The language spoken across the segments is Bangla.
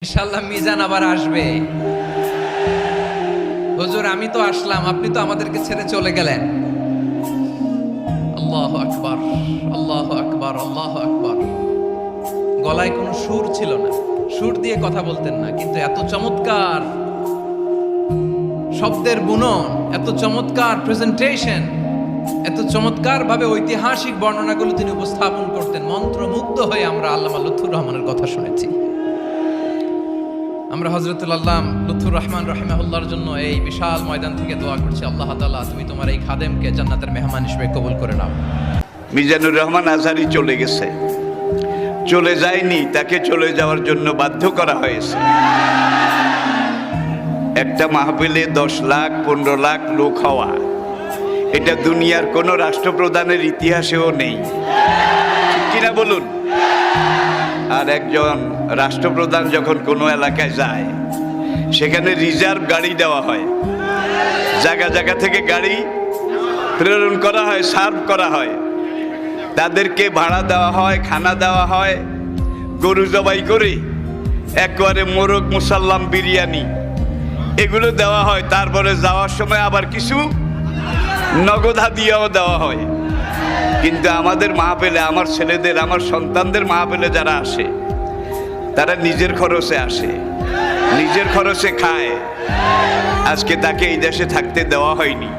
ইনশাআল্লাহ মিজান আবার আসবে। হুজুর আমি তো আসলাম, আপনি তো আমাদেরকে ছেড়ে চলে গেলেন। আল্লাহু আকবার, আল্লাহু আকবার, আল্লাহু আকবার। গলায় কোনো সুর ছিল না, সুর দিয়ে কথা বলতেন না, কিন্তু এত চমৎকার শব্দের বুনন, এত চমৎকার প্রেজেন্টেশন, এত চমৎকার ভাবে ঐতিহাসিক বর্ণনাগুলো তিনি উপস্থাপন করতেন। মন্ত্রমুগ্ধ হয়ে আমরা আল্লামা লুৎফুর রহমানের কথা শুনেছি। আমরা হযরতুল আল্লাম লুৎফুর রহমান রাহিমাহুল্লাহর জন্য এই বিশাল ময়দান থেকে দোয়া করছি, আল্লাহ তাআলা তুমি তোমার এই খাদেমকে জান্নাতের মেহমান হিসেবে কবুল করে নাও। মিজানুর রহমান আজহারী চলে গেছে, চলে যায়নি, তাকে চলে যাওয়ার জন্য বাধ্য করা হয়েছে। একটা মাহফিলে 10 লাখ 15 লাখ লোক হওয়া, এটা দুনিয়ার কোনো রাষ্ট্রপ্রধানের ইতিহাসেও নেই, ঠিক কিনা বলুন? আর একজন রাষ্ট্রপ্রধান যখন কোনো এলাকায় যায়, সেখানে রিজার্ভ গাড়ি দেওয়া হয়, জায়গা জায়গা থেকে গাড়ি প্রেরণ করা হয়, সার্ভ করা হয়, তাদেরকে ভাড়া দেওয়া হয়, খানা দেওয়া হয়, গরু জবাই করে একবারে মোরগ মুসাল্লাম বিরিয়ানি এগুলো দেওয়া হয়। তারপরে যাওয়ার সময় আবার কিছু নগদ হাদিয়াও দেওয়া হয়। কিন্তু আমাদের মাহফিলে, আমার ছেলেদের, আমার সন্তানদের মাহফিলে যারা আসে, তারা নিজের খরচে আসে, নিজের খরচে খায়। আজকে তাকে এই দেশে থাকতে দেওয়া হয়নি।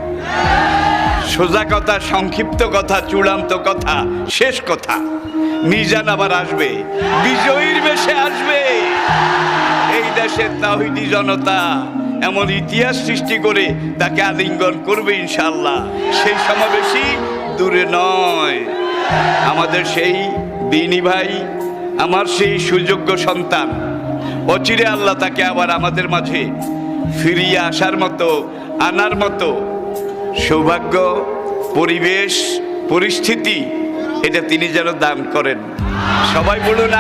সোজা কথা, সংক্ষিপ্ত কথা, চূড়ান্ত কথা, শেষ কথা, মিজান আবার আসবে, বিজয়ীর বেশে আসবে। এই দেশের তাওহীদি জনতা এমন ইতিহাস সৃষ্টি করে তাকে আলিঙ্গন করবে ইনশাআল্লাহ। সেই সমাবেশই দূরে নয়। আমাদের সেই দিনী ভাই, আমার সেই সুযোগ্য সন্তান, অচিরে আল্লাহ তাকে আবার আমাদের মাঝে ফিরিয়ে আসার মতো, আনার মতো সৌভাগ্য, পরিবেশ, পরিস্থিতি এটা তিনি যেন দান করেন। সবাই বলুন।